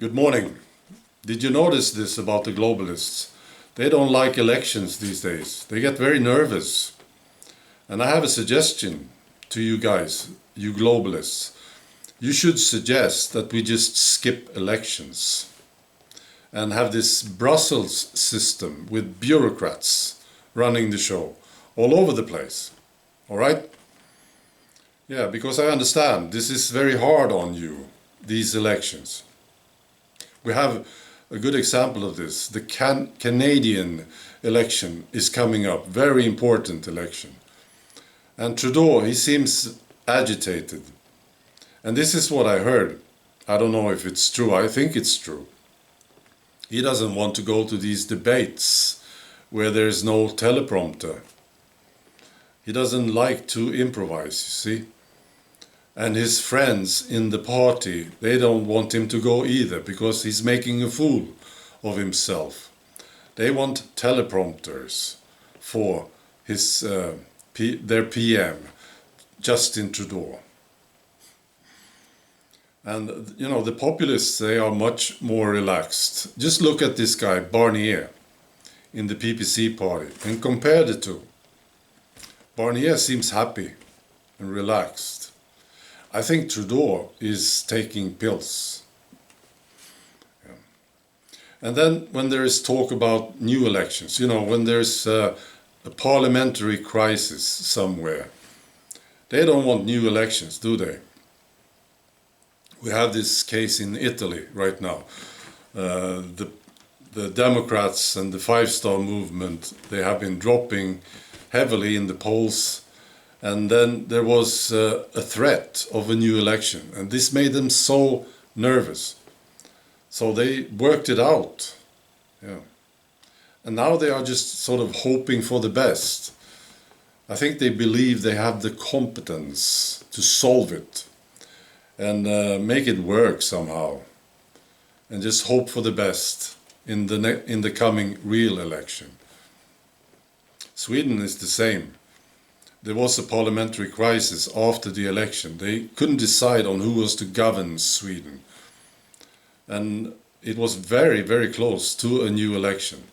Good morning. Did you notice this about the globalists? They don't like elections these days. They get very nervous. And I have a suggestion to you guys, you globalists. You should suggest that we just skip elections and have this Brussels system with bureaucrats running the show all over the place. All right? Yeah, because I understand this is very hard on you, these elections. We have a good example of this. The Canadian election is coming up, very important election. And Trudeau, he seems agitated. And this is what I heard. I don't know if it's true, I think it's true. He doesn't want to go to these debates where there's no teleprompter. He doesn't like to improvise, you see. And his friends in the party, they don't want him to go either because he's making a fool of himself. They want teleprompters for his their PM, Justin Trudeau. And you know, the populists, they are much more relaxed. Just look at this guy, Barnier, in the PPC party, and compare the two. Barnier seems happy and relaxed. I think Trudeau is taking pills. Yeah. And then when there is talk about new elections, you know, when there's a parliamentary crisis somewhere, they don't want new elections, do they? We have this case in Italy right now. The Democrats and the Five-Star Movement, they have been dropping heavily in the polls. And then there was a threat of a new election, and this made them so nervous. So they worked it out. Yeah. And now they are just sort of hoping for the best. I think they believe they have the competence to solve it and make it work somehow. And just hope for the best in the coming real election. Sweden is the same. There was a parliamentary crisis after the election. They couldn't decide on who was to govern Sweden. And it was very, very close to a new election.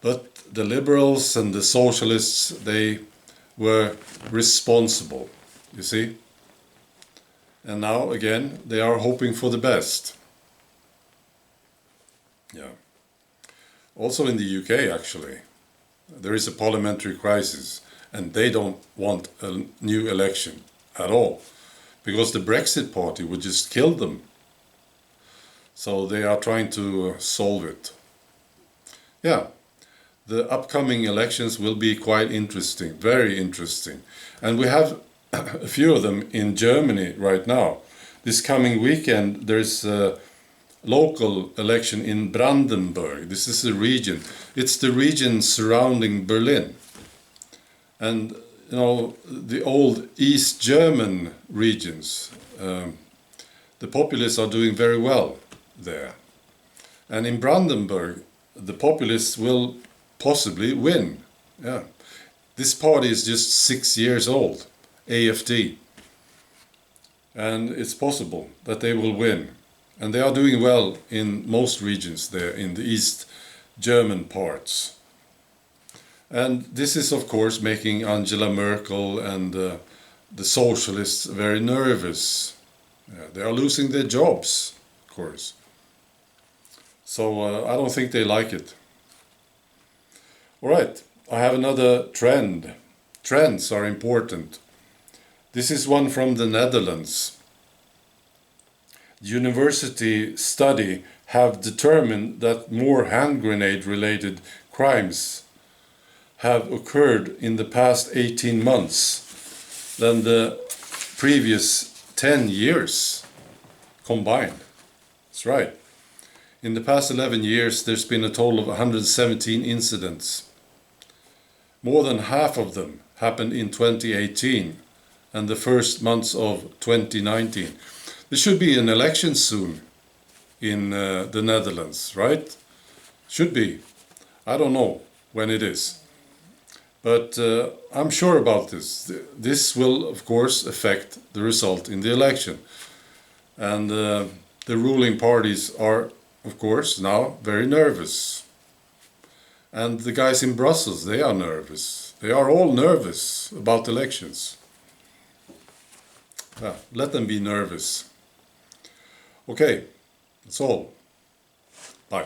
But the liberals and the socialists, they were responsible, you see. And now, again, they are hoping for the best. Yeah. Also in the UK, actually, there is a parliamentary crisis. And they don't want a new election at all, because the Brexit party would just kill them. So they are trying to solve it. Yeah, the upcoming elections will be quite interesting, very interesting. And we have a few of them in Germany right now. This coming weekend there's a local election in Brandenburg. This is a region. It's the region surrounding Berlin. And you know, the old East German regions, the populists are doing very well there. And in Brandenburg, the populists will possibly win. Yeah. This party is just 6 years old, AfD. And it's possible that they will win. And they are doing well in most regions there in the East German parts. And this is, of course, making Angela Merkel and the socialists very nervous. Yeah, they are losing their jobs, of course. So I don't think they like it. All right, I have another trend. Trends are important. This is one from the Netherlands. University study have determined that more hand grenade related crimes have occurred in the past 18 months than the previous 10 years combined. That's right. In the past 11 years, there's been a total of 117 incidents. More than half of them happened in 2018 and the first months of 2019. There should be an election soon in the Netherlands, right? Should be. I don't know when it is. But I'm sure about this. This will, of course, affect the result in the election. And the ruling parties are, of course, now very nervous. And the guys in Brussels, they are nervous. They are all nervous about elections. Let them be nervous. Okay, that's all. Bye.